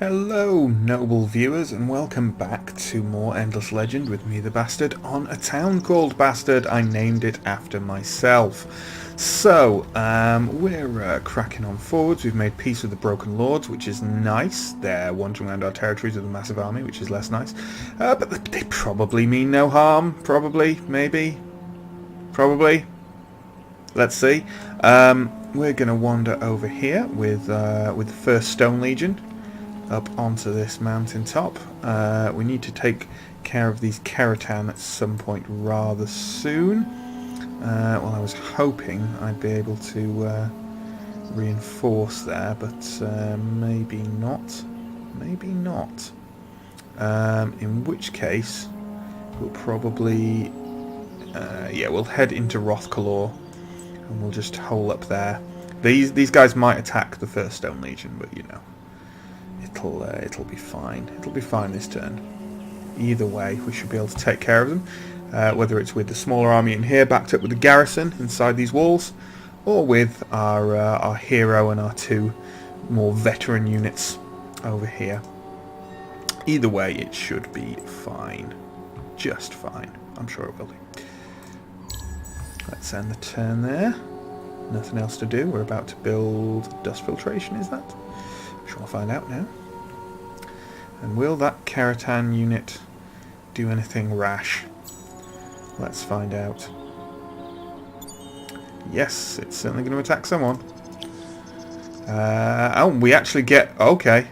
Hello, noble viewers, and welcome back to more Endless Legend with me, the Bastard, on a town called Bastard. I named it after myself. So, we're cracking on forwards. We've made peace with the Broken Lords, which is nice. They're wandering around our territories with a massive army, which is less nice. But they probably mean no harm. Probably, maybe, probably. Let's see. We're going to wander over here with the 1st Stone Legion up onto this mountain top. We need to take care of these Keratan at some point rather soon. Well, I was hoping I'd be able to reinforce there, but maybe not. Maybe not. In which case, we'll probably... yeah, we'll head into Rothkalor, and we'll just hole up there. These guys might attack the 1st Stone Legion, but you know, it'll be fine. It'll be fine this turn. Either way, we should be able to take care of them. Whether it's with the smaller army in here, backed up with the garrison inside these walls, or with our hero and our 2 more veteran units over here. Either way, it should be fine. Just fine. I'm sure it will be. Let's end the turn there. Nothing else to do. We're about to build dust filtration, is that? I'm sure I'll find out now. And will that Keratan unit do anything rash? Let's find out. Yes, it's certainly going to attack someone. Oh, we actually get... Okay.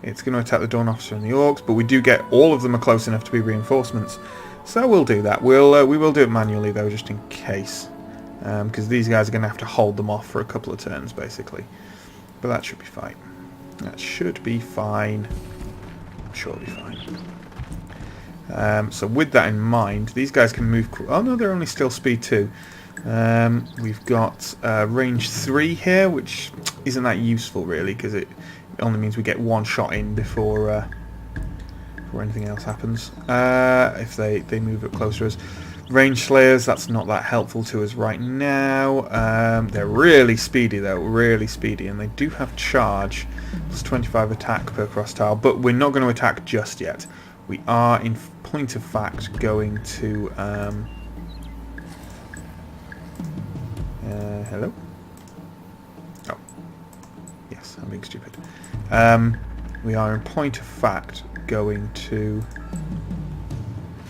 It's going to attack the Dawn Officer and the Orcs, but we do get... All of them are close enough to be reinforcements. So we'll do that. We will do it manually, though, just in case. Because these guys are going to have to hold them off for a couple of turns, basically. But that should be fine. That should be fine. I'm sure it'll be fine. So with that in mind, these guys can move... Oh no, they're only still speed 2. We've got range 3 here, which isn't that useful really, because it only means we get 1 shot in before anything else happens. If they move up closer to us. Range Slayers, that's not that helpful to us right now. They're really speedy though, really speedy, and they do have charge. Plus 25 attack per cross tile, but we're not going to attack just yet. We are, in point of fact, going to... hello? Oh. Yes, I'm being stupid. We are, in point of fact, going to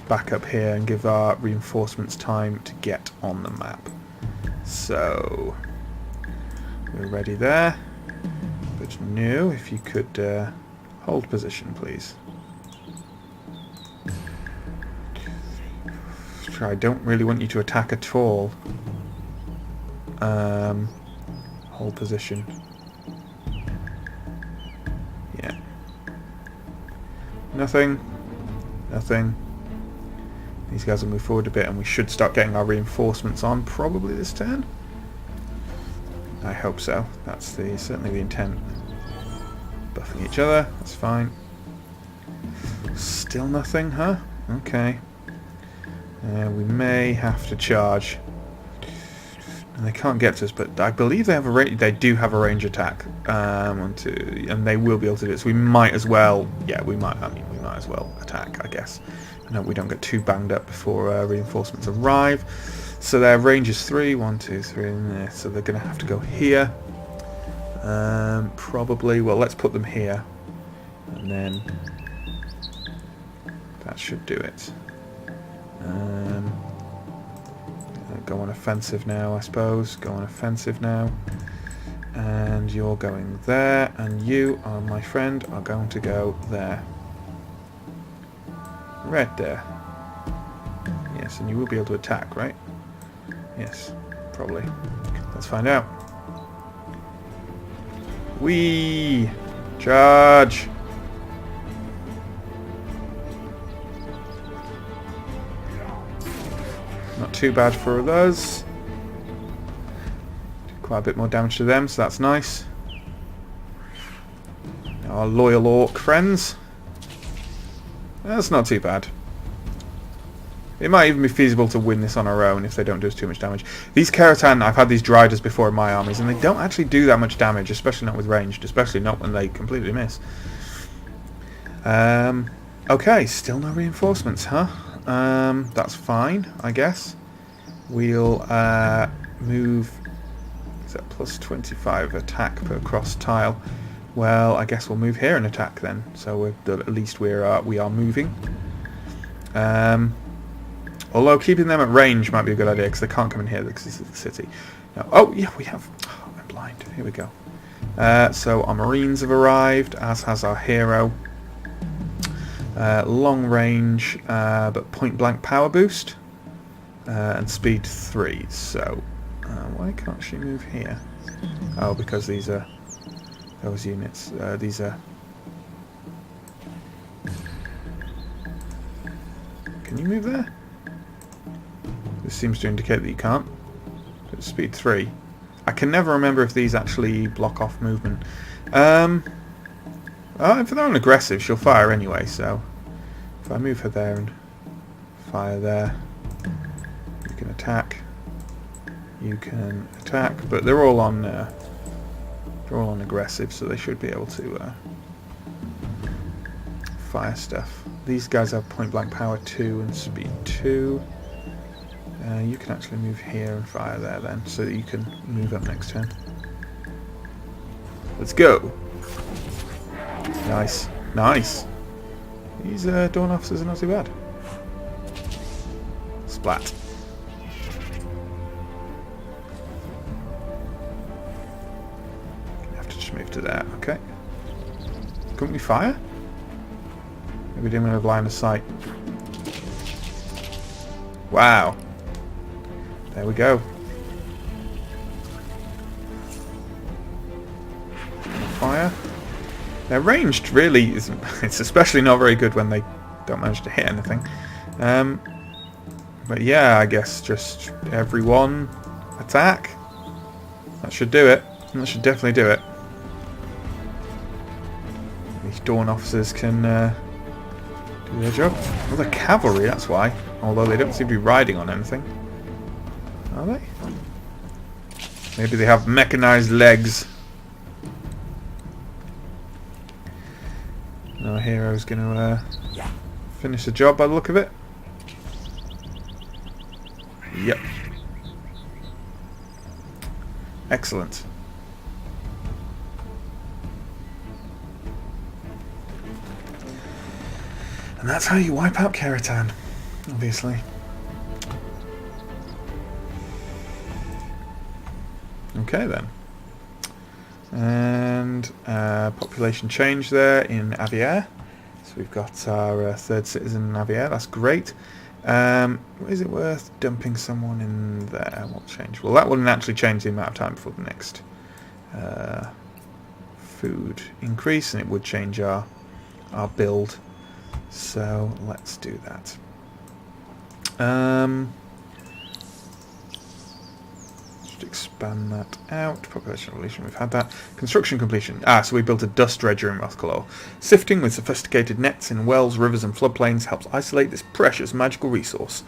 back up here and give our reinforcements time to get on the map. So, we're ready there. But no, if you could hold position, please. I don't really want you to attack at all. Hold position. Yeah. Nothing. Nothing. These guys will move forward a bit, and we should start getting our reinforcements on probably this turn. I hope so. That's certainly the intent. Buffing each other. That's fine. Still nothing, huh? Okay. We may have to charge. And they can't get to us, but I believe they have a they do have a range attack. And they will be able to do it. So we might as well. Yeah, we might. I mean, we might as well attack, I guess. No, we don't get too banged up before reinforcements arrive. So their range is 3. 1, 2, 3 in there. So they're going to have to go here. Probably. Well, let's put them here, and then that should do it. Go on offensive now, I suppose. Go on offensive now. And you're going there, and you, my friend, are going to go there. Right there. Yes, and you will be able to attack, right? Yes, probably. Let's find out. Whee! Charge! Not too bad for those. Did quite a bit more damage to them, so that's nice. Our loyal orc friends. That's not too bad. It might even be feasible to win this on our own if they don't do us too much damage. These Keratan, I've had these Driders before in my armies, and they don't actually do that much damage, especially not with ranged, especially not when they completely miss. Okay, still no reinforcements, huh? That's fine, I guess. We'll move. Is that plus 25 attack per cross tile? Well, I guess we'll move here and attack then. So at least we are moving. Although keeping them at range might be a good idea because they can't come in here because this is the city. No. Oh yeah, we have. Oh, I'm blind. Here we go. So our Marines have arrived, as has our hero. Long range, but point blank power boost, and speed 3. So why can't she move here? Oh, because these are those units. These are. Can you move there? This seems to indicate that you can't. It's speed 3. I can never remember if these actually block off movement. If they're on aggressive, she'll fire anyway, so if I move her there and fire there, you can attack. You can attack, but they're all on aggressive, so they should be able to fire stuff. These guys have point blank power 2 and speed 2. You can actually move here and fire there then, so that you can move up next turn. Let's go. Nice. Nice. These Dawn officers are not too bad. Splat. Have to just move to there. Okay. Couldn't we fire? Maybe we didn't have line of sight. Wow. There we go. Fire. Their ranged really isn't. It's especially not very good when they don't manage to hit anything. But yeah, I guess just everyone attack. That should do it. That should definitely do it. These Dawn officers can do their job. Well, they're cavalry, that's why. Although they don't seem to be riding on anything. Are they? Maybe they have mechanized legs. Our hero's going to finish the job by the look of it. Yep. Excellent. And that's how you wipe out Keratan, obviously. Okay then. And population change there in Avier. So we've got our third citizen in Avier. That's great. Is it worth dumping someone in there? What change? Well, that wouldn't actually change the amount of time before the next food increase, and it would change our build. So let's do that. Expand that out. Population evolution, we've had that. Construction completion. So we built a dust dredger in Rothcolor. Sifting with sophisticated nets in wells, rivers and floodplains helps isolate this precious magical resource,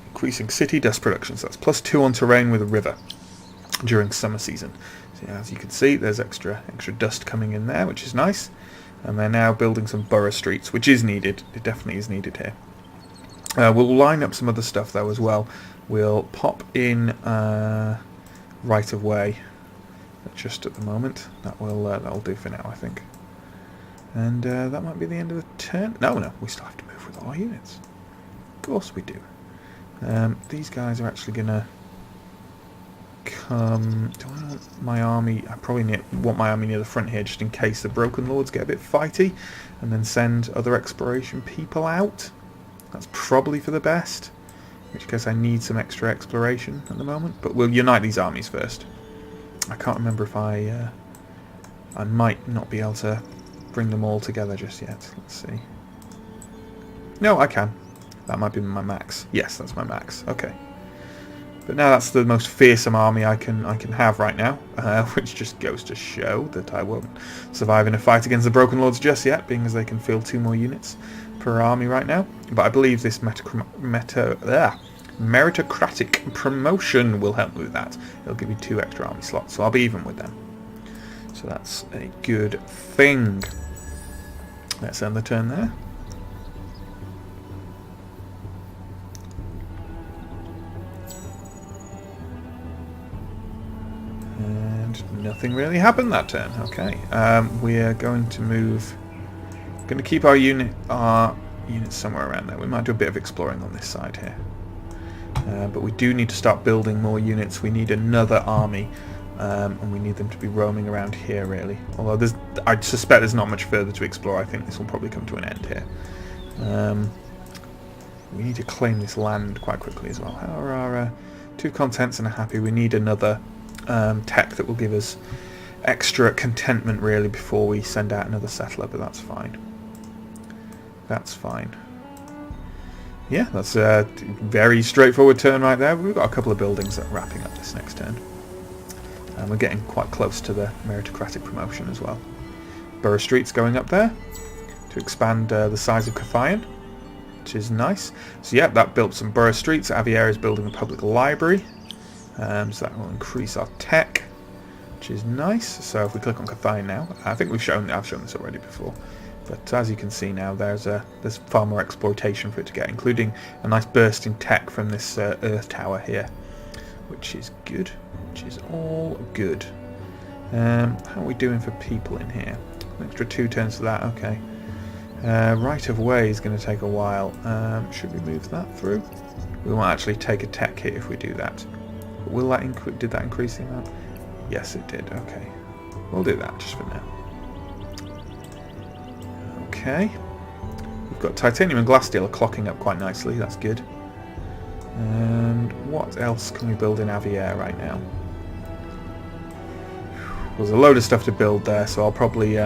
increasing city dust production. So that's +2 on terrain with a river during summer season. So yeah, as you can see, there's extra dust coming in there, which is nice. And they're now building some borough streets, which is needed. It definitely is needed here. We'll line up some other stuff though as well. We'll pop in right of way just at the moment. That'll do for now, I think. And that might be the end of the turn. No, we still have to move with all our units. Of course we do. These guys are actually gonna come. Do I want my army? I probably want my army near the front here, just in case the Broken Lords get a bit fighty, and then send other exploration people out. That's probably for the best. In which case I need some extra exploration at the moment. But we'll unite these armies first. I can't remember if I might not be able to bring them all together just yet. Let's see. No, I can. That might be my max. Yes, that's my max. Okay. But now that's the most fearsome army I can have right now, which just goes to show that I won't survive in a fight against the Broken Lords just yet, being as they can field 2 more units per army right now. But I believe this meritocratic promotion will help me with that. It'll give me 2 extra army slots, so I'll be even with them. So that's a good thing. Let's end the turn there. And nothing really happened that turn. Okay, we're going to move. Going to keep our units somewhere around there. We might do a bit of exploring on this side here, but we do need to start building more units. We need another army, and we need them to be roaming around here really. Although I suspect there's not much further to explore. I think this will probably come to an end here. We need to claim this land quite quickly as well. How are our 2 contents and a happy? We need another tech that will give us extra contentment really before we send out another settler, but that's fine. That's fine. Yeah, that's a very straightforward turn right there. We've got a couple of buildings that are wrapping up this next turn. And we're getting quite close to the meritocratic promotion as well. Borough Street's going up there to expand the size of Cathayan, which is nice. So yeah, that built some Borough Streets. Aviera is building a public library. So that will increase our tech, which is nice. So if we click on Cathayan now, I think I've shown this already before. But as you can see now, there's far more exploitation for it to get, including a nice burst in tech from this Earth Tower here, which is good. Which is all good. How are we doing for people in here? An extra 2 turns for that. Okay. Right of way is going to take a while. Should we move that through? We might actually take a tech hit if we do that. But will that did that increase the amount? Yes, it did. Okay. We'll do that just for now. Okay. We've got titanium and glass steel are clocking up quite nicely. That's good. And what else can we build in Avier right now? There's a load of stuff to build there, so I'll probably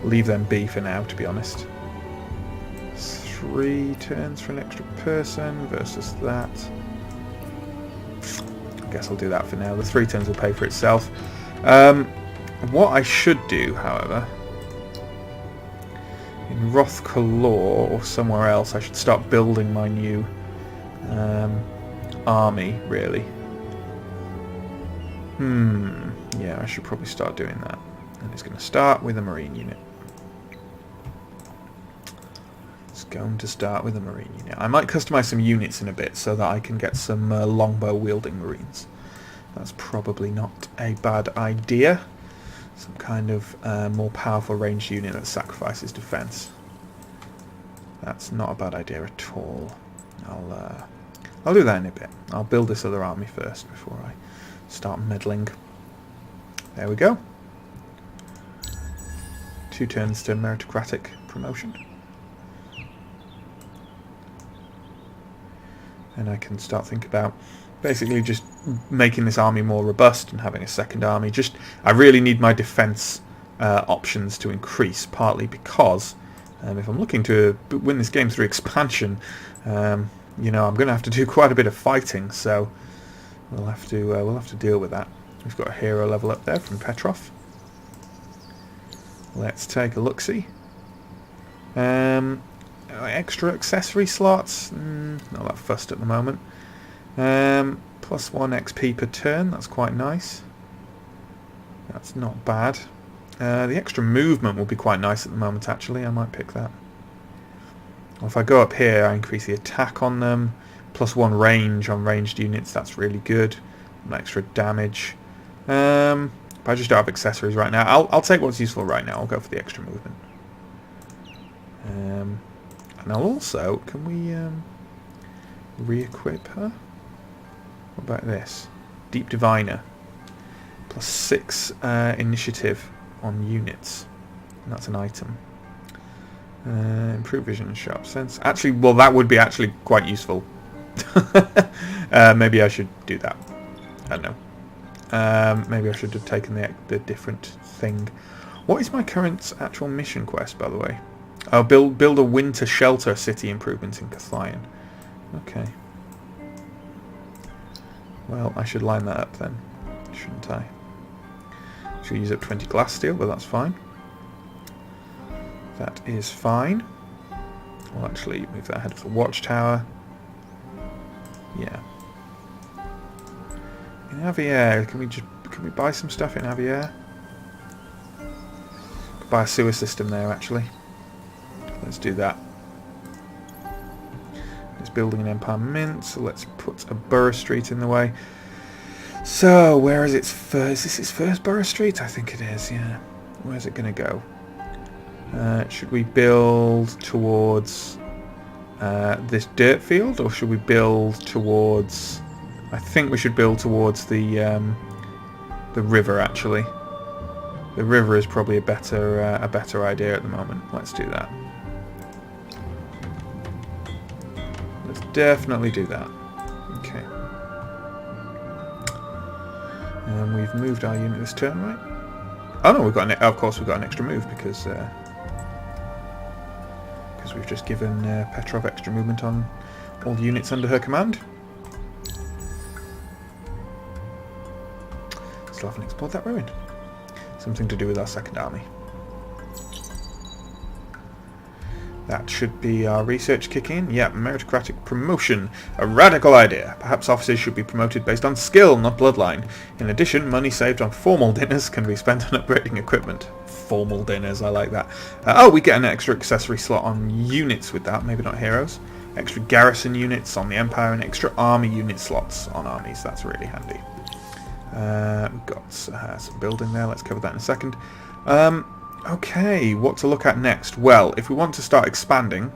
leave them be for now, to be honest. 3 turns for an extra person versus that. I guess I'll do that for now. The 3 turns will pay for itself. What I should do, however, in Rothkalor or somewhere else, I should start building my new army, really. Yeah, I should probably start doing that. And it's going to start with a marine unit. It's going to start with a marine unit. I might customize some units in a bit so that I can get some longbow wielding marines. That's probably not a bad idea. Some kind of more powerful ranged unit that sacrifices defense. That's not a bad idea at all. I'll do that in a bit. I'll build this other army first before I start meddling. There we go. 2 turns to meritocratic promotion. And I can start thinking about basically just making this army more robust and having a second army. I really need my defense options to increase, partly because if I'm looking to win this game through expansion, you know, I'm going to have to do quite a bit of fighting, so we'll have to deal with that. We've got a hero level up there from Petrov. Let's take a look-see. Extra accessory slots, not that fussed at the moment. Plus 1 XP per turn, that's quite nice. That's not bad. The extra movement will be quite nice at the moment, actually. I might pick that. Well, if I go up here, I increase the attack on them. Plus 1 range on ranged units, that's really good. Some extra damage. But I just don't have accessories right now. I'll take what's useful right now. I'll go for the extra movement. And I'll also... Can we re-equip her? What about this? Deep Diviner. Plus 6 initiative on units. And that's an item. Improve vision and sharp sense. Actually, well, that would be actually quite useful. Maybe I should do that. I don't know. Maybe I should have taken the different thing. What is my current actual mission quest, by the way? Oh, build a winter shelter city improvement in Cathayan. Okay. Well, I should line that up then, shouldn't I? Should use up 20 glass steel, but that's fine. That is fine. I'll actually move that ahead of the watchtower. Yeah. In Avier, can we buy some stuff in Avier? Buy a sewer system there, actually. Let's do that. It's building an Empire Mint, so let's put a Borough Street in the way. So, where is its first? Is this its first Borough Street? I think it is, yeah. Where's it going to go? Should we build towards this dirt field, or should we build towards... I think we should build towards the river, actually. The river is probably a better idea at the moment. Let's do that. Let's definitely do that. Okay. And we've moved our unit this turn, right? Oh no, we've got of course we've got an extra move because we've just given Petrov extra movement on all the units under her command. Still haven't explored that ruin. Something to do with our second army. That should be our research kick in. Yep, meritocratic promotion. A radical idea. Perhaps officers should be promoted based on skill, not bloodline. In addition, money saved on formal dinners can be spent on upgrading equipment. Formal dinners, I like that. Oh, we get an extra accessory slot on units with that, maybe not heroes. Extra garrison units on the Empire and extra army unit slots on armies. That's really handy. We've got some building there. Let's cover that in a second. Okay, what to look at next? Well, if we want to start expanding,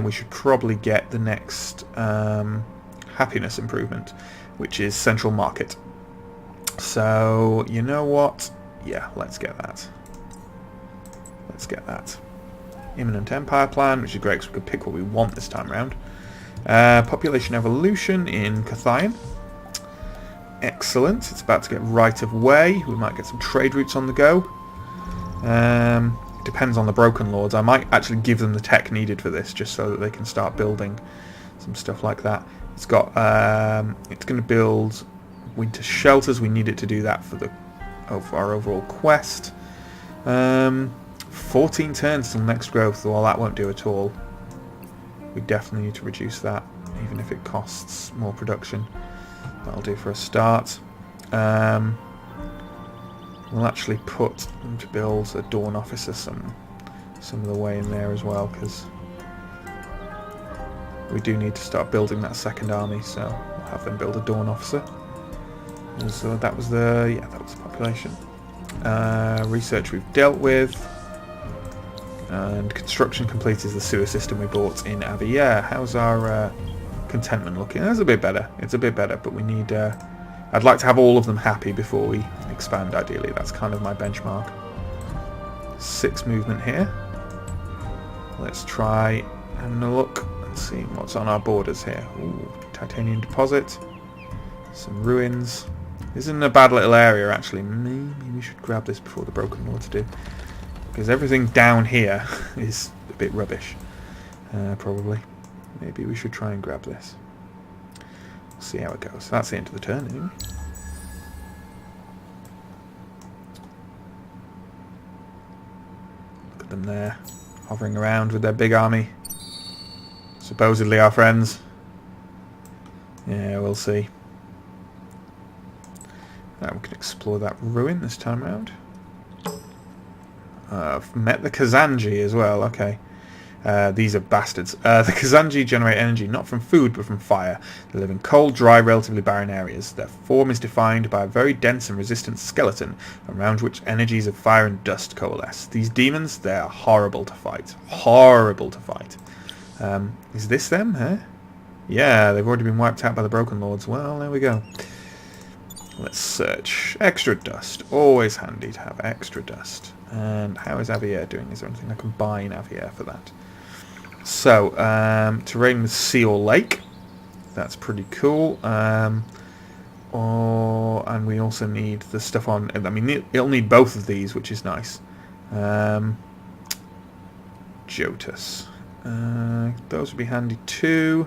we should probably get the next happiness improvement, which is Central Market. So, you know what? Yeah, let's get that. Let's get that. Imminent Empire Plan, which is great because we could pick what we want this time around. Population Evolution in Cathayan. Excellent. It's about to get right of way. We might get some trade routes on the go. Depends on the Broken Lords. I might actually give them the tech needed for this, just so that they can start building some stuff like that. It's got. It's going to build winter shelters. We need it to do that for our overall quest. 14 turns till next growth. Well, that won't do at all. We definitely need to reduce that, even if it costs more production. That'll do for a start. We'll actually put them to build a Dawn Officer some of the way in there as well, because we do need to start building that second army, so we'll have them build a Dawn Officer. And so that was the population. Research we've dealt with. And construction complete is the sewer system we bought in Avier. How's our contentment looking? That's a bit better. It's a bit better, but we need... I'd like to have all of them happy before we expand, ideally. That's kind of my benchmark. 6 movement here. Let's try having a look and see what's on our borders here. Ooh, titanium deposit. Some ruins. This isn't a bad little area, actually. Maybe we should grab this before the Broken Lords do. Because everything down here is a bit rubbish. Probably. Maybe we should try and grab this. See how it goes. That's the end of the turn anyway. Look at them there, hovering around with their big army. Supposedly our friends. Yeah, we'll see. Now we can explore that ruin this time around. I've met the Kazanji as well, okay. These are bastards. The Kazanji generate energy not from food but from fire. They live in cold, dry, relatively barren areas. Their form is defined by a very dense and resistant skeleton around which energies of fire and dust coalesce. These demons, they are horrible to fight. Horrible to fight. Is this them, huh? Yeah, they've already been wiped out by the Broken Lords. Well, there we go. Let's search. Extra dust. Always handy to have extra dust. And how is Avier doing? Is there anything I can buy in Avier for that? So, terrain with sea or lake. That's pretty cool. And we also need the stuff on... I mean, it'll need both of these, which is nice. Jotus. Those would be handy too.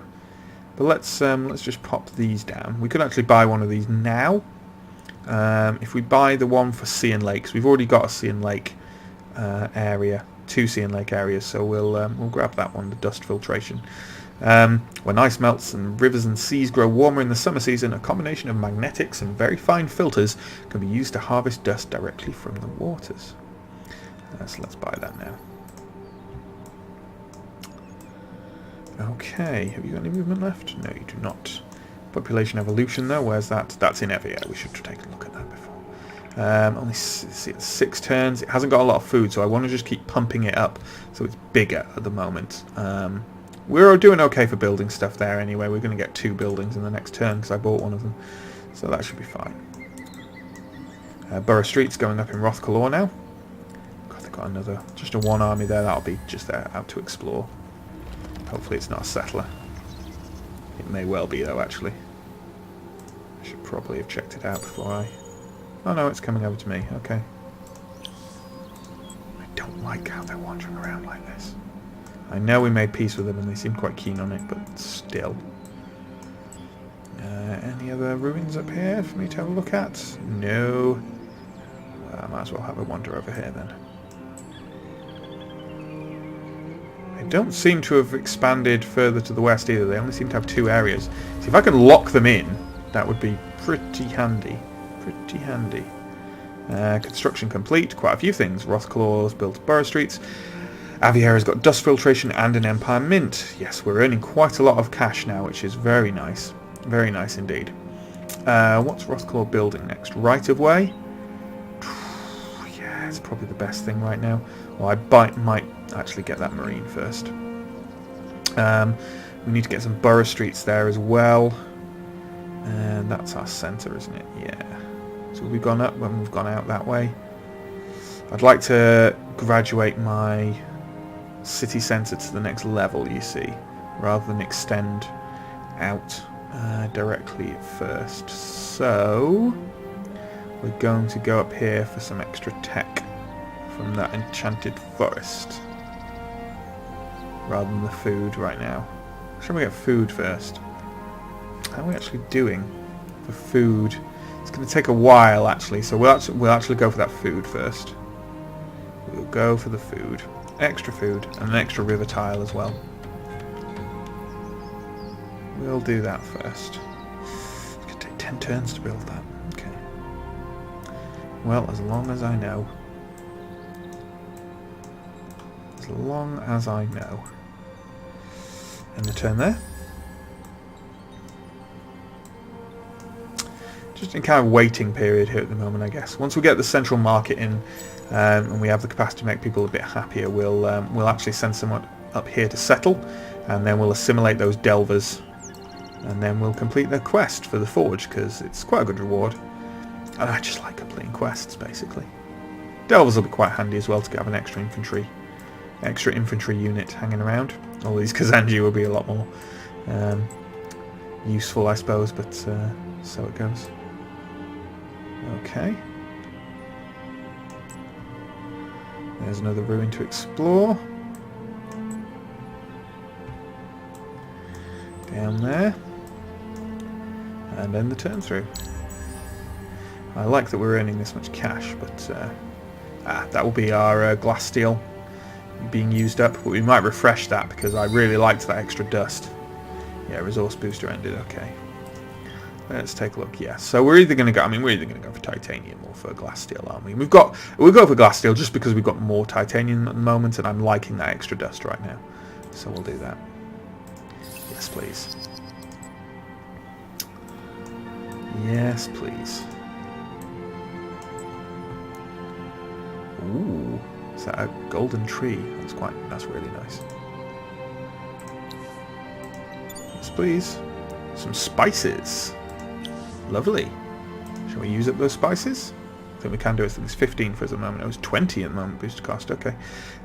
But let's just pop these down. We could actually buy one of these now. If we buy the one for sea and lakes, we've already got a sea and lake area, 2 sea and lake areas, so we'll grab that one, the dust filtration. When ice melts and rivers and seas grow warmer in the summer season, a combination of magnetics and very fine filters can be used to harvest dust directly from the waters. So let's buy that now. Okay, have you got any movement left? No, you do not. Population evolution though, where's that? That's in every. Yeah, we should take a look at that before. Only see, it's 6 turns. It hasn't got a lot of food, so I want to just keep pumping it up so it's bigger at the moment. We're doing okay for building stuff there anyway. We're going to get 2 buildings in the next turn because I bought one of them, so that should be fine. Borough Street's going up in Rothkalor now. God, they've got another, just a 1 army there. That'll be just there out to explore. Hopefully it's not a settler. It may well be though, actually. I should probably have checked it out before I... Oh no, it's coming over to me. Okay. I don't like how they're wandering around like this. I know we made peace with them and they seem quite keen on it, but still. Any other ruins up here for me to have a look at? No. Well, I might as well have a wander over here then. They don't seem to have expanded further to the west either. They only seem to have 2 areas. See, if I can lock them in, that would be pretty handy. Pretty handy. Construction complete. Quite a few things. Rothkalor's built Borough Streets. Aviera's got dust filtration and an Empire Mint. Yes, we're earning quite a lot of cash now, which is very nice. Very nice indeed. What's Rothkalor building next? Right of way? Yeah, it's probably the best thing right now. Well, I might actually get that marine first. We need to get some Borough Streets there as well. And that's our centre, isn't it? Yeah. So we've gone up when we've gone out that way. I'd like to graduate my city centre to the next level, you see, rather than extend out directly at first. So we're going to go up here for some extra tech from that enchanted forest rather than the food right now. Should we get food first? How are we actually doing for food? It's going to take a while actually, so we'll actually go for that food first. We'll go for the food. Extra food and an extra river tile as well. We'll do that first. It's going to take 10 turns to build that. Okay. Well, as long as I know. As long as I know. End the turn there. Just in kind of waiting period here at the moment, I guess. Once we get the central market in and we have the capacity to make people a bit happier, we'll actually send someone up here to settle, and then we'll assimilate those delvers, and then we'll complete their quest for the forge, because it's quite a good reward. And I just like completing quests, basically. Delvers will be quite handy as well to have an extra infantry unit hanging around. All these Kazanji will be a lot more useful, I suppose, but so it goes. Okay. There's another ruin to explore. Down there. And end the turn through. I like that we're earning this much cash, but that will be our glass steel being used up. But we might refresh that because I really liked that extra dust. Yeah, resource booster ended. Okay. Let's take a look. Yeah, so we're either going to go for titanium or for glass steel, aren't we? We'll go for glass steel just because we've got more titanium at the moment, and I'm liking that extra dust right now. So we'll do that. Yes, please. Yes, please. Ooh, is that a golden tree? That's really nice. Yes, please. Some spices. Lovely. Shall we use up those spices? I think we can do it. I think it's 15 for us at the moment. It was 20 at the moment, booster cost. Okay.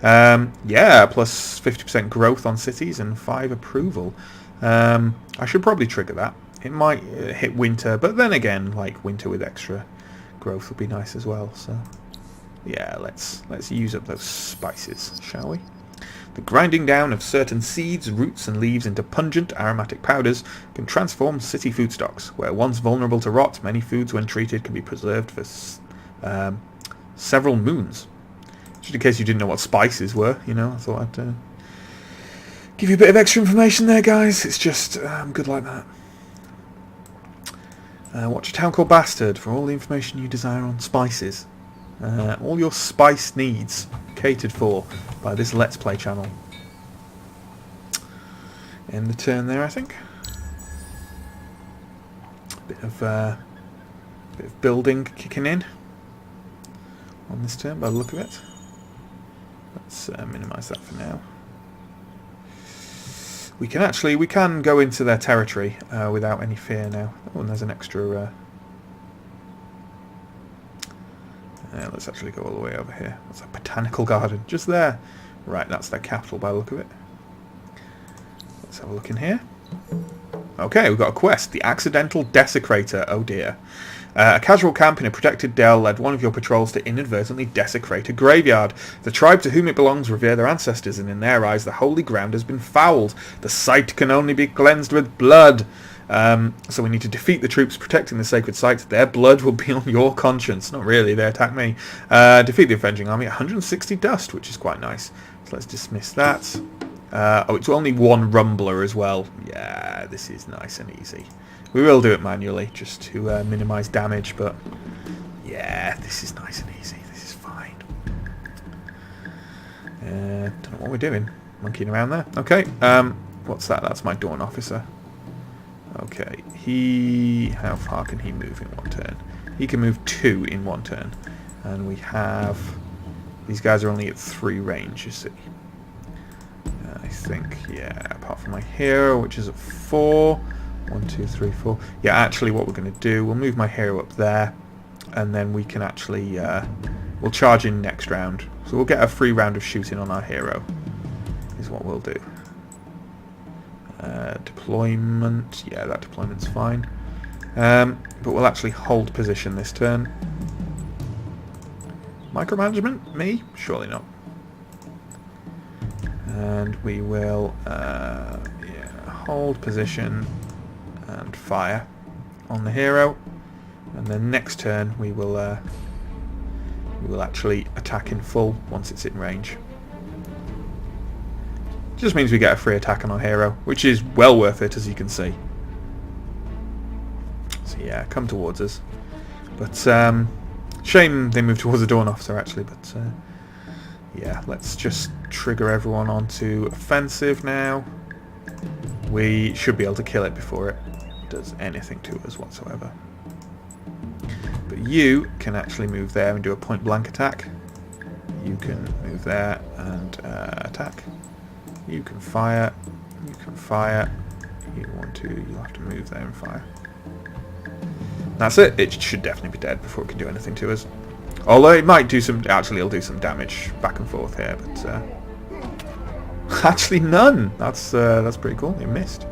Yeah, plus 50% growth on cities and 5 approval. I should probably trigger that. It might hit winter, but then again, like winter with extra growth would be nice as well. So, yeah, let's use up those spices, shall we? The grinding down of certain seeds, roots and leaves into pungent aromatic powders can transform city food stocks. Where once vulnerable to rot, many foods when treated can be preserved for several moons. Just in case you didn't know what spices were, you know, I thought I'd give you a bit of extra information there, guys. It's just good like that. Watch a town called Bastard for all the information you desire on spices. All your spice needs catered for by this Let's Play channel. End the turn there, I think. Bit of building kicking in on this turn by the look of it. Let's minimise that for now. We can go into their territory without any fear now. Oh, and there's an extra... let's actually go all the way over here. That's a botanical garden, just there. Right, that's their capital by the look of it. Let's have a look in here. Okay, we've got a quest. The Accidental Desecrator. Oh dear. A casual camp in a protected dell led one of your patrols to inadvertently desecrate a graveyard. The tribe to whom it belongs revere their ancestors, and in their eyes the holy ground has been fouled. The site can only be cleansed with blood. So we need to defeat the troops protecting the sacred site. Their blood will be on your conscience. Not really, they attack me. Defeat the avenging army. 160 dust, which is quite nice. So let's dismiss that. Oh, it's only one rumbler as well. Yeah, this is nice and easy. We will do it manually, just to minimise damage, but yeah, this is nice and easy. This is fine. Don't know what we're doing. Monkeying around there. Okay, what's that? That's my Dawn Officer. Okay, how far can he move in one turn? He can move 2 in one turn. And we have... These guys are only at 3 range, you see. I think, yeah, apart from my hero, which is at 4. 1, 2, 3, 4. Yeah, actually what we're going to do, we'll move my hero up there. And then we can actually... we'll charge in next round. So we'll get a free round of shooting on our hero. Is what we'll do. Deployment, yeah, that deployment's fine. But we'll actually hold position this turn. Micromanagement? Me? Surely not. And we will hold position and fire on the hero. And then next turn we will actually attack in full once it's in range. Just means we get a free attack on our hero, which is well worth it, as you can see. So yeah, come towards us. But shame they moved towards the Dawn Officer actually, but yeah, let's just trigger everyone onto offensive now. We should be able to kill it before it does anything to us whatsoever. But you can actually move there and do a point blank attack. You can move there and attack. You can fire. You can fire. You'll have to move there and fire. That's it. It should definitely be dead before it can do anything to us. Although it might do some... Actually, it'll do some damage back and forth here, but... actually, none! That's pretty cool. It missed.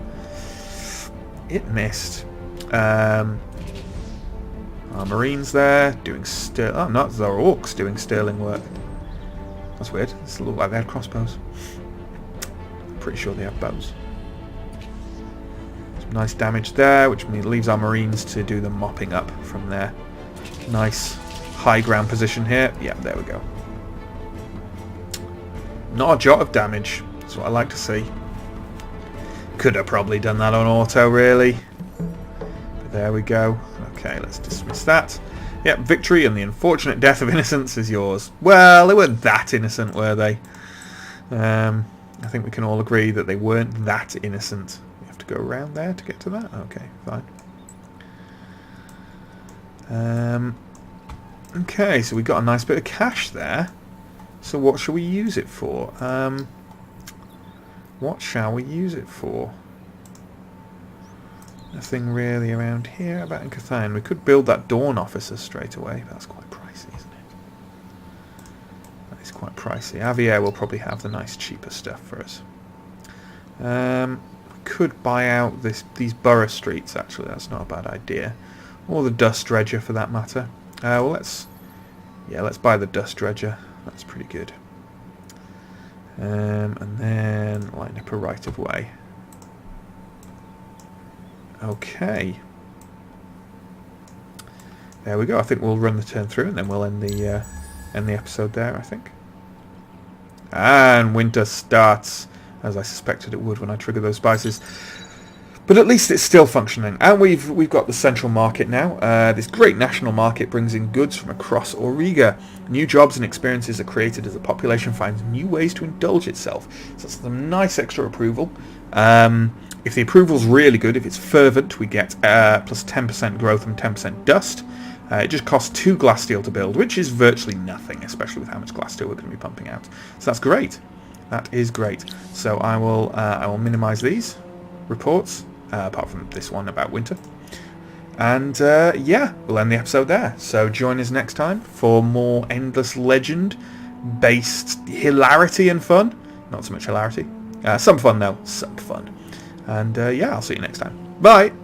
It missed. Our Marines there, doing... Oh, no, it's our Orcs doing sterling work. That's weird. It looked like they had crossbows. Pretty sure they have bows. Some nice damage there, which leaves our Marines to do the mopping up from there. Nice high ground position here. Yeah, there we go. Not a jot of damage. That's what I like to see. Could have probably done that on auto, really. But there we go. Okay, let's dismiss that. Yep, victory and the unfortunate death of innocents is yours. Well, they weren't that innocent, were they? I think we can all agree that they weren't that innocent. We have to go around there to get to that? Okay, fine. Okay, so we got a nice bit of cash there. So what shall we use it for? What shall we use it for? Nothing really around here about in Cathay. We could build that Dawn Officer straight away. That's quite pricey, isn't it? That is quite pricey. Avier will probably have the nice cheaper stuff for us. We could buy out these borough streets, actually. That's not a bad idea. Or the Dust Dredger, for that matter. Well, let's buy the Dust Dredger. That's pretty good. And then line up a right of way. Okay. There we go. I think we'll run the turn through and then we'll end the episode there, I think. And winter starts, as I suspected it would when I triggered those spices. But at least it's still functioning, and we've got the central market now. This great national market brings in goods from across Auriga. New jobs and experiences are created as the population finds new ways to indulge itself. So that's some nice extra approval. If the approval's really good, if it's fervent, we get plus 10% growth and 10% dust. It just costs 2 glass steel to build, which is virtually nothing, especially with how much glass steel we're going to be pumping out. So that's great. That is great. So I will minimise these reports. Apart from this one about winter. And yeah, we'll end the episode there. So join us next time for more Endless Legend based hilarity and fun. Not so much hilarity. Some fun though. Some fun. And yeah, I'll see you next time. Bye!